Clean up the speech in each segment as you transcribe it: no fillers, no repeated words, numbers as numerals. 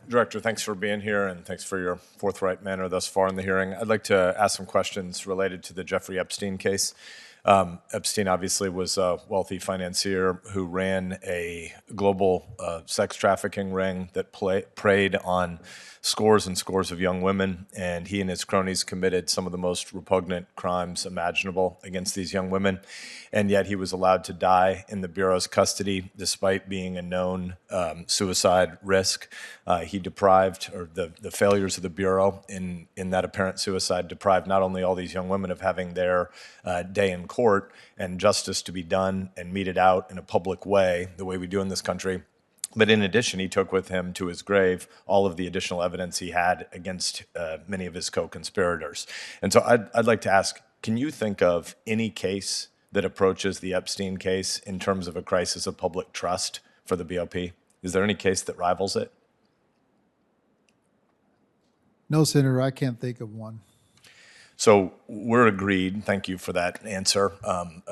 Director, thanks for being here, and thanks for your forthright manner thus far in the hearing. I'd like to ask some questions related to the Jeffrey Epstein case. Epstein obviously was a wealthy financier who ran a global sex trafficking ring that preyed on scores and scores of young women, and he and his cronies committed some of the most repugnant crimes imaginable against these young women, and yet he was allowed to die in the Bureau's custody despite being a known suicide risk. He deprived, or the failures of the Bureau in that apparent suicide deprived not only all these young women of having their day in court and justice to be done and meted out in a public way, the way we do in this country, but in addition, he took with him to his grave all of the additional evidence he had against many of his co-conspirators. And so I'd like to ask, can you think of any case that approaches the Epstein case in terms of a crisis of public trust for the BOP? Is there any case that rivals it? No, Senator, I can't think of one. So we're agreed. Thank you for that answer.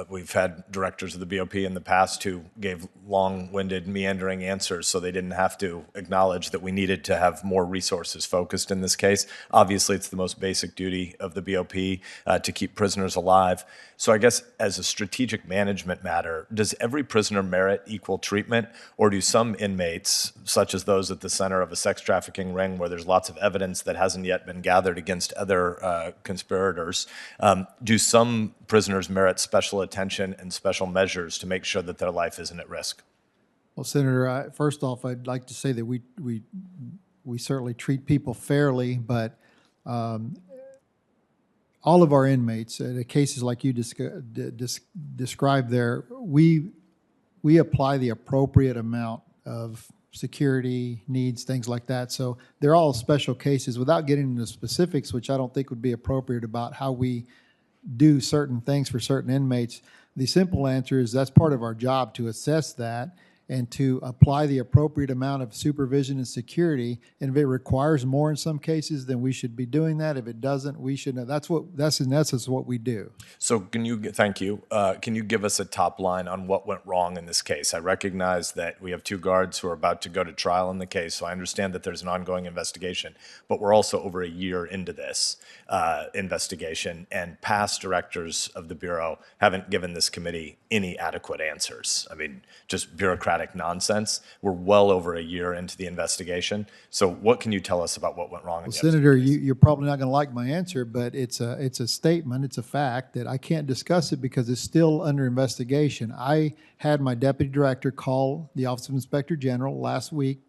We've had directors of the BOP in the past who gave long-winded, meandering answers, so they didn't have to acknowledge that we needed to have more resources focused in this case. Obviously, it's the most basic duty of the BOP to keep prisoners alive. So I guess as a strategic management matter, does every prisoner merit equal treatment, or do some inmates, such as those at the center of a sex trafficking ring where there's lots of evidence that hasn't yet been gathered against other conspirators, do some prisoners merit special attention and special measures to make sure that their life isn't at risk? Well, Senator, first off, I'd like to say that we certainly treat people fairly, but all of our inmates, the cases like you described there, we apply the appropriate amount of security needs, things like that. So they're all special cases without getting into specifics, which I don't think would be appropriate about how we do certain things for certain inmates. The simple answer is that's part of our job to assess that and to apply the appropriate amount of supervision and security. And if it requires more in some cases, then we should be doing that. If it doesn't, we shouldn't. That's in essence what we do. So thank you. Can you give us a top line on what went wrong in this case? I recognize that we have two guards who are about to go to trial in the case, so I understand that there's an ongoing investigation, but we're also over a year into this investigation, and past directors of the Bureau haven't given this committee any adequate answers. I mean, just bureaucratic nonsense. We're well over a year into the investigation. So what can you tell us about what went wrong? Well, Senator, you're probably not going to like my answer, but it's a statement, it's a fact that I can't discuss it because it's still under investigation. I had my deputy director call the Office of Inspector General last week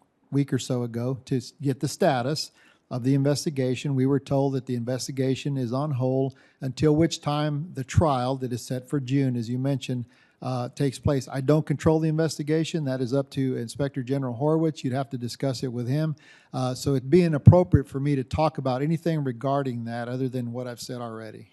or so ago to get the status of the investigation. We were told that the investigation is on hold until which time the trial that is set for June, as you mentioned, takes place. I don't control the investigation. That is up to Inspector General Horowitz. You'd have to discuss it with him. So it'd be inappropriate for me to talk about anything regarding that other than what I've said already.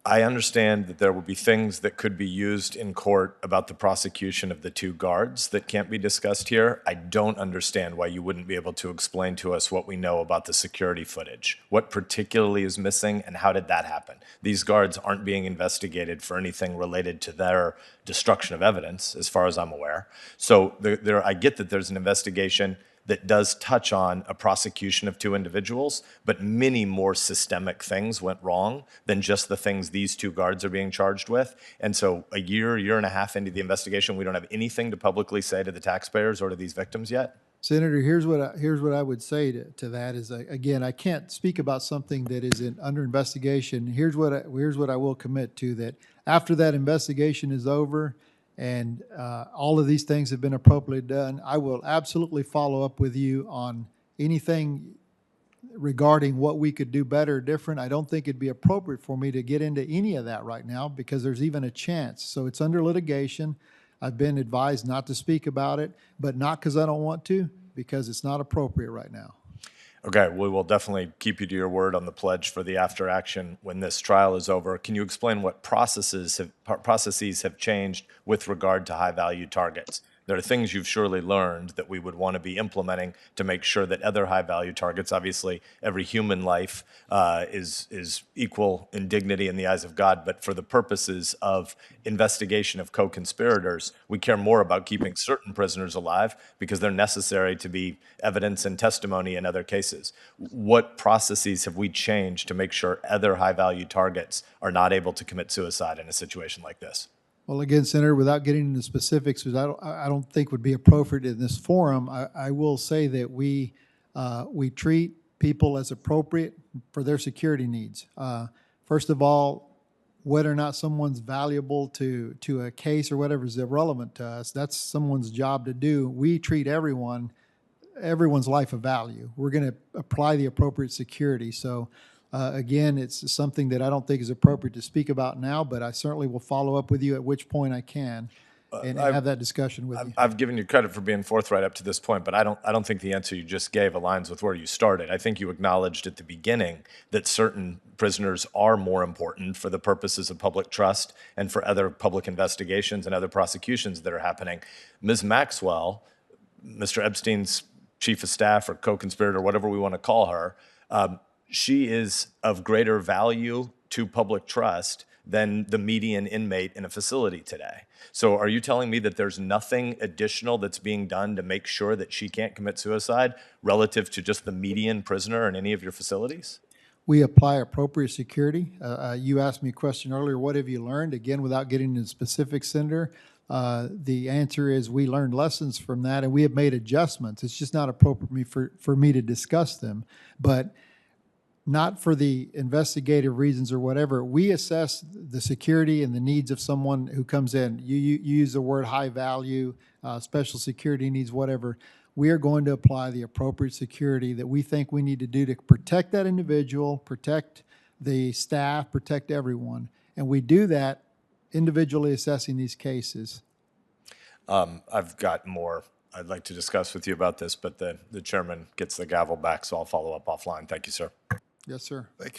I understand that there will be things that could be used in court about the prosecution of the two guards that can't be discussed here. I don't understand why you wouldn't be able to explain to us what we know about the security footage. What particularly is missing, and how did that happen? These guards aren't being investigated for anything related to their destruction of evidence, as far as I'm aware. So I get that there's an investigation that does touch on a prosecution of two individuals, but many more systemic things went wrong than just the things these two guards are being charged with. And so a year and a half into the investigation, we don't have anything to publicly say to the taxpayers or to these victims yet? Senator, here's what I would say to that is, again, I can't speak about something that is under investigation. Here's what I will commit to, that after that investigation is over, and all of these things have been appropriately done, I will absolutely follow up with you on anything regarding what we could do better or different. I don't think it'd be appropriate for me to get into any of that right now because there's even a chance. So it's under litigation. I've been advised not to speak about it, but not because I don't want to, because it's not appropriate right now. Okay, we will definitely keep you to your word on the pledge for the after action when this trial is over. Can you explain what processes have changed with regard to high-value targets? there are things you've surely learned that we would want to be implementing to make sure that other high-value targets, obviously every human life is equal in dignity in the eyes of God, but for the purposes of investigation of co-conspirators, we care more about keeping certain prisoners alive because they're necessary to be evidence and testimony in other cases. What processes have we changed to make sure other high-value targets are not able to commit suicide in a situation like this? Well, again, Senator, without getting into specifics, which I don't think would be appropriate in this forum, I will say that we treat people as appropriate for their security needs. First of all, whether or not someone's valuable to a case or whatever is irrelevant to us. That's someone's job to do. We treat everyone's life of value. We're going to apply the appropriate security. So again, it's something that I don't think is appropriate to speak about now, but I certainly will follow up with you at which point I can and have that discussion with you. I've given you credit for being forthright up to this point, but I don't think the answer you just gave aligns with where you started. I think you acknowledged at the beginning that certain prisoners are more important for the purposes of public trust and for other public investigations and other prosecutions that are happening. Ms. Maxwell, Mr. Epstein's chief of staff or co-conspirator, whatever we want to call her, she is of greater value to public trust than the median inmate in a facility today. So are you telling me that there's nothing additional that's being done to make sure that she can't commit suicide relative to just the median prisoner in any of your facilities? We apply appropriate security. You asked me a question earlier, what have you learned? Again, without getting into specifics, Senator, the answer is we learned lessons from that and we have made adjustments. It's just not appropriate for me to discuss them. But not for the investigative reasons or whatever. We assess the security and the needs of someone who comes in. You use the word high value, special security needs, whatever. We are going to apply the appropriate security that we think we need to do to protect that individual, protect the staff, protect everyone. And we do that individually assessing these cases. I've got more I'd like to discuss with you about this, but the chairman gets the gavel back, so I'll follow up offline. Thank you, sir. Yes, sir. Thank you, sir.